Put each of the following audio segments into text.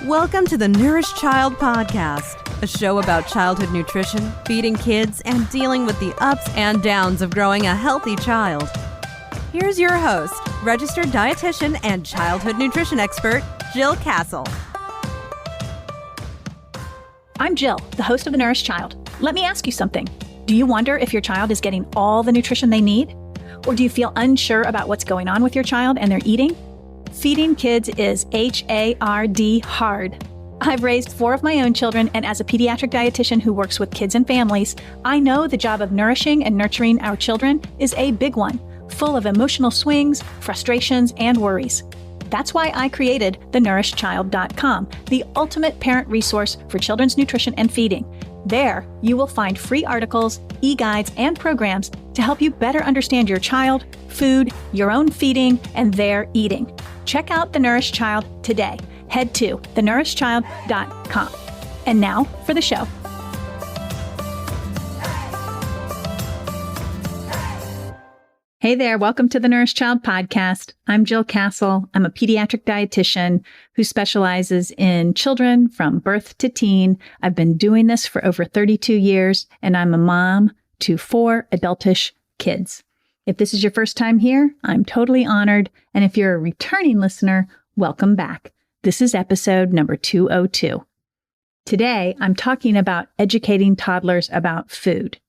Welcome to the Nourished Child Podcast, a show about childhood nutrition, feeding kids, and dealing with the ups and downs of growing a healthy child. Here's your host, registered dietitian and childhood nutrition expert, Jill Castle. I'm Jill, the host of The Nourished Child. Let me ask you something. Do you wonder if your child is getting all the nutrition they need? Or do you feel unsure about what's going on with your child and their eating? Feeding kids is hard. I've raised 4 of my own children, and as a pediatric dietitian who works with kids and families, I know the job of nourishing and nurturing our children is a big one, full of emotional swings, frustrations, and worries. That's why I created thenourishedchild.com, the ultimate parent resource for children's nutrition and feeding. There, you will find free articles, e-guides, and programs to help you better understand your child, food, your own feeding, and their eating. Check out The Nourished Child today. Head to thenourishedchild.com. And now for the show. Hey there, welcome to the Nourished Child Podcast. I'm Jill Castle. I'm a pediatric dietitian who specializes in children from birth to teen. I've been doing this for over 32 years, and I'm a mom to 4 adultish kids. If this is your first time here, I'm totally honored. And if you're a returning listener, welcome back. This is episode number 202. Today, I'm talking about educating toddlers about food.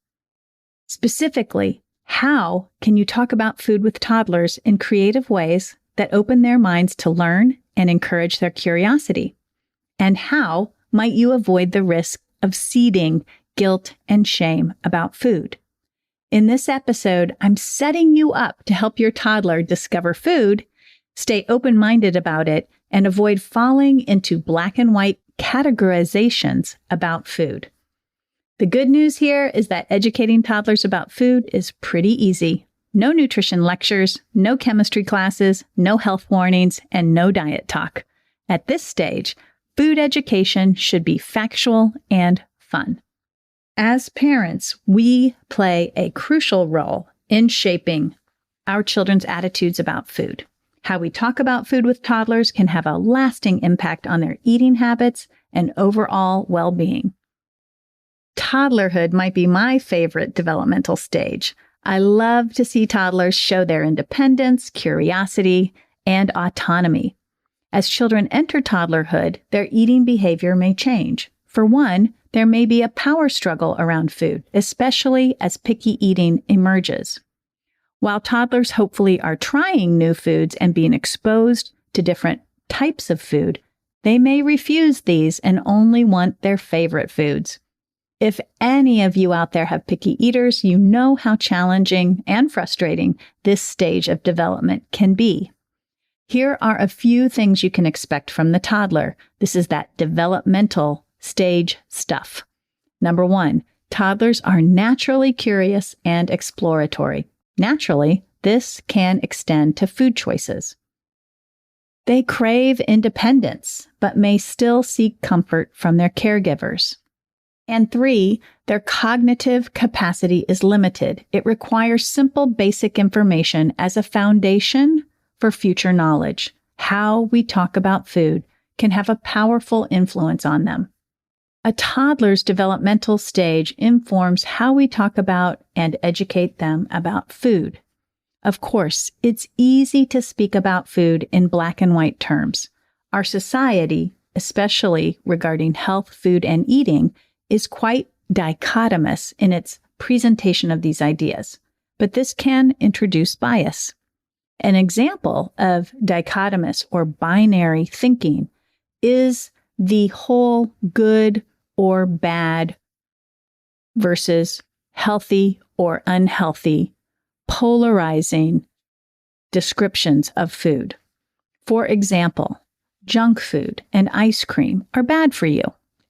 Specifically, how can you talk about food with toddlers in creative ways that open their minds to learn and encourage their curiosity? And how might you avoid the risk of seeding guilt and shame about food? In this episode, I'm setting you up to help your toddler discover food, stay open-minded about it, and avoid falling into black and white categorizations about food. The good news here is that educating toddlers about food is pretty easy. No nutrition lectures, no chemistry classes, no health warnings, and no diet talk. At this stage, food education should be factual and fun. As parents, we play a crucial role in shaping our children's attitudes about food. How we talk about food with toddlers can have a lasting impact on their eating habits and overall well-being. Toddlerhood might be my favorite developmental stage. I love to see toddlers show their independence, curiosity, and autonomy. As children enter toddlerhood, their eating behavior may change. For one, there may be a power struggle around food, especially as picky eating emerges. While toddlers hopefully are trying new foods and being exposed to different types of food, they may refuse these and only want their favorite foods. If any of you out there have picky eaters, you know how challenging and frustrating this stage of development can be. Here are a few things you can expect from the toddler. This is that developmental stage stuff. Number 1, toddlers are naturally curious and exploratory. Naturally, this can extend to food choices. They crave independence, but may still seek comfort from their caregivers. And 3, their cognitive capacity is limited. It requires simple, basic information as a foundation for future knowledge. How we talk about food can have a powerful influence on them. A toddler's developmental stage informs how we talk about and educate them about food. Of course, it's easy to speak about food in black and white terms. Our society, especially regarding health, food, and eating, is quite dichotomous in its presentation of these ideas, but this can introduce bias. An example of dichotomous or binary thinking is the whole good or bad versus healthy or unhealthy, polarizing descriptions of food. For example, junk food and ice cream are bad for you,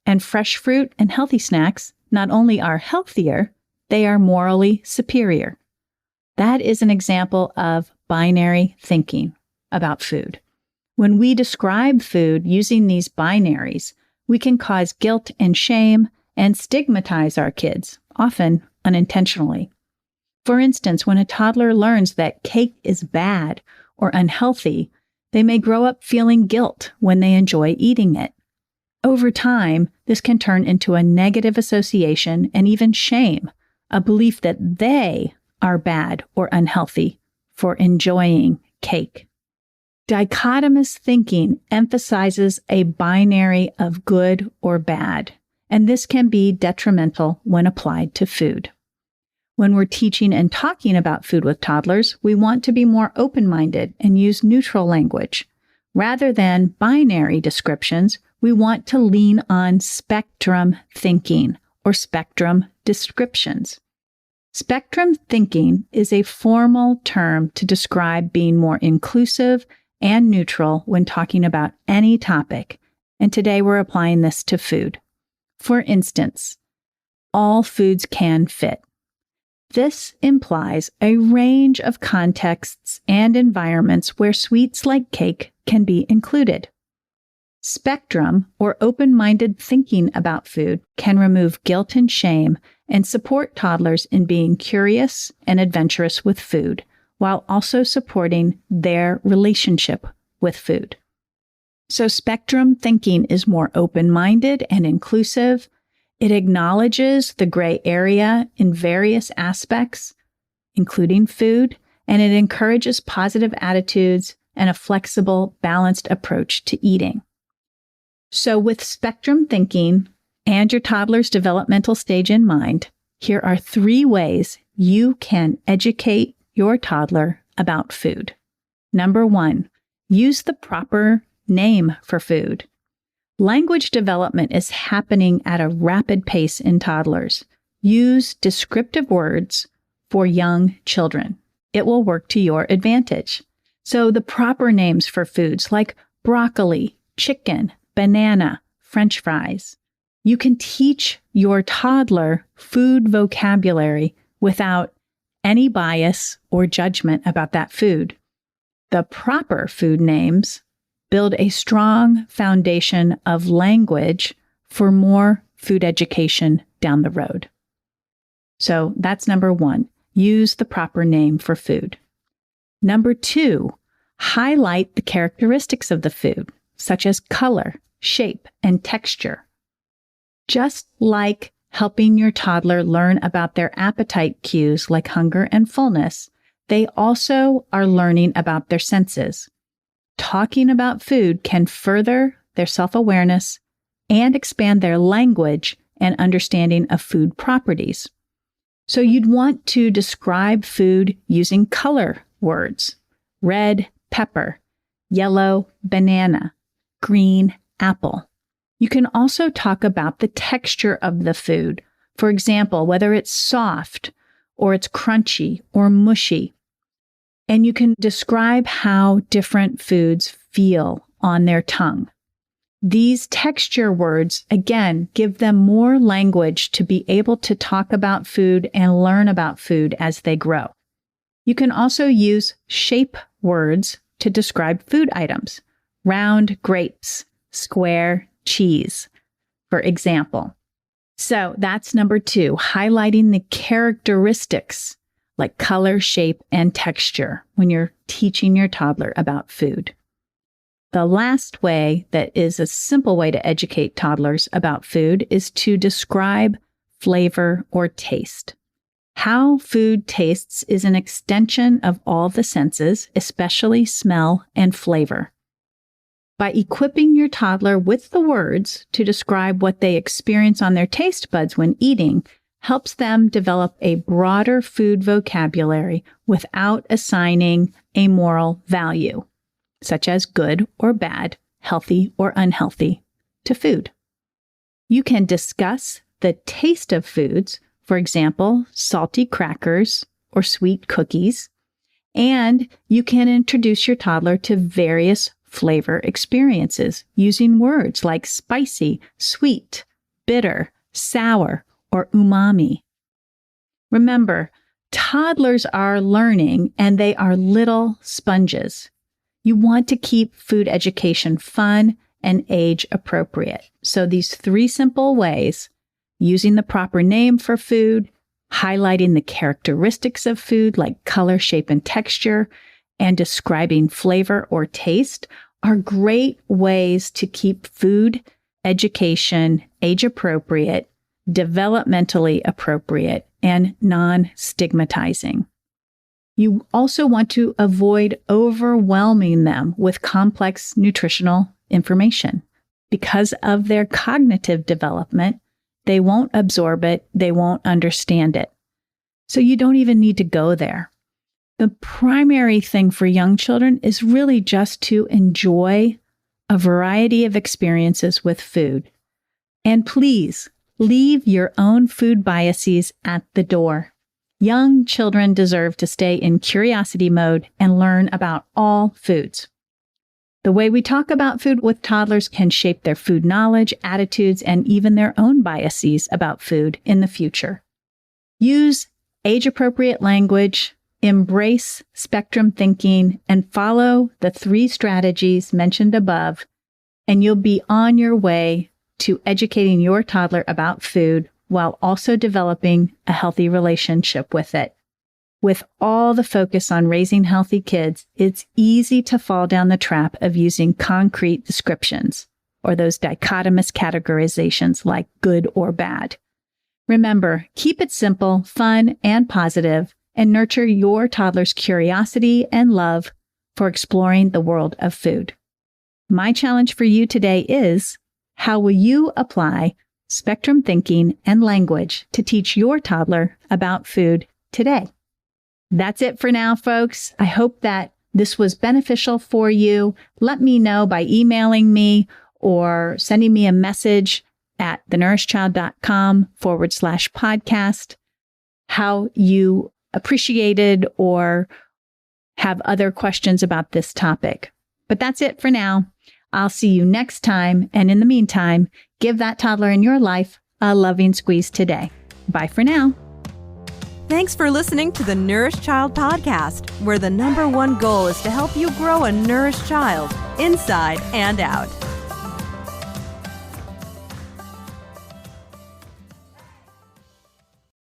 and fresh fruit and healthy snacks not only are healthier, they are morally superior. That is an example of binary thinking about food. When we describe food using these binaries, we can cause guilt and shame and stigmatize our kids, often unintentionally. For instance, when a toddler learns that cake is bad or unhealthy, they may grow up feeling guilt when they enjoy eating it. Over time, this can turn into a negative association and even shame, a belief that they are bad or unhealthy for enjoying cake. Dichotomous thinking emphasizes a binary of good or bad, and this can be detrimental when applied to food. When we're teaching and talking about food with toddlers, we want to be more open-minded and use neutral language. Rather than binary descriptions, we want to lean on spectrum thinking or spectrum descriptions. Spectrum thinking is a formal term to describe being more inclusive and neutral when talking about any topic, and today we're applying this to food. For instance, all foods can fit. This implies a range of contexts and environments where sweets like cake can be included. Spectrum, or open-minded thinking about food, can remove guilt and shame and support toddlers in being curious and adventurous with food, while also supporting their relationship with food. So spectrum thinking is more open-minded and inclusive. It acknowledges the gray area in various aspects, including food, and it encourages positive attitudes and a flexible, balanced approach to eating. So with spectrum thinking and your toddler's developmental stage in mind, here are 3 ways you can educate your toddler about food. Number 1, use the proper name for food. Language development is happening at a rapid pace in toddlers. Use descriptive words for young children. It will work to your advantage. So the proper names for foods like broccoli, chicken, banana, French fries. You can teach your toddler food vocabulary without any bias or judgment about that food. The proper food names build a strong foundation of language for more food education down the road. So that's number 1. Use the proper name for food. Number 2, highlight the characteristics of the food, such as color, shape, and texture. Just like helping your toddler learn about their appetite cues like hunger and fullness, they also are learning about their senses. Talking about food can further their self-awareness and expand their language and understanding of food properties. So you'd want to describe food using color words: red, pepper; yellow, banana; green, apple. You can also talk about the texture of the food. For example, whether it's soft or it's crunchy or mushy. And you can describe how different foods feel on their tongue. These texture words, again, give them more language to be able to talk about food and learn about food as they grow. You can also use shape words to describe food items: round grapes, square cheese, for example. So that's number 2, highlighting the characteristics like color, shape, and texture when you're teaching your toddler about food. The last way that is a simple way to educate toddlers about food is to describe flavor or taste. How food tastes is an extension of all the senses, especially smell and flavor. By equipping your toddler with the words to describe what they experience on their taste buds when eating, helps them develop a broader food vocabulary without assigning a moral value, such as good or bad, healthy or unhealthy, to food. You can discuss the taste of foods, for example, salty crackers or sweet cookies, and you can introduce your toddler to various flavor experiences using words like spicy, sweet, bitter, sour, or umami. Remember, toddlers are learning and they are little sponges. You want to keep food education fun and age appropriate. So these 3 simple ways, using the proper name for food, highlighting the characteristics of food like color, shape, and texture, and describing flavor or taste, are great ways to keep food education, age appropriate, developmentally appropriate, and non-stigmatizing. You also want to avoid overwhelming them with complex nutritional information. Because of their cognitive development, they won't absorb it, they won't understand it. So you don't even need to go there. The primary thing for young children is really just to enjoy a variety of experiences with food. And please, leave your own food biases at the door. Young children deserve to stay in curiosity mode and learn about all foods. The way we talk about food with toddlers can shape their food knowledge, attitudes, and even their own biases about food in the future. Use age-appropriate language, embrace spectrum thinking, and follow the 3 strategies mentioned above, and you'll be on your way to educating your toddler about food while also developing a healthy relationship with it. With all the focus on raising healthy kids, it's easy to fall down the trap of using concrete descriptions or those dichotomous categorizations like good or bad. Remember, keep it simple, fun, and positive, and nurture your toddler's curiosity and love for exploring the world of food. My challenge for you today is, how will you apply spectrum thinking and language to teach your toddler about food today? That's it for now, folks. I hope that this was beneficial for you. Let me know by emailing me or sending me a message at thenourishchild.com/podcast how you appreciated or have other questions about this topic. But that's it for now. I'll see you next time. And in the meantime, give that toddler in your life a loving squeeze today. Bye for now. Thanks for listening to the Nourished Child Podcast, where the #1 goal is to help you grow a nourished child inside and out.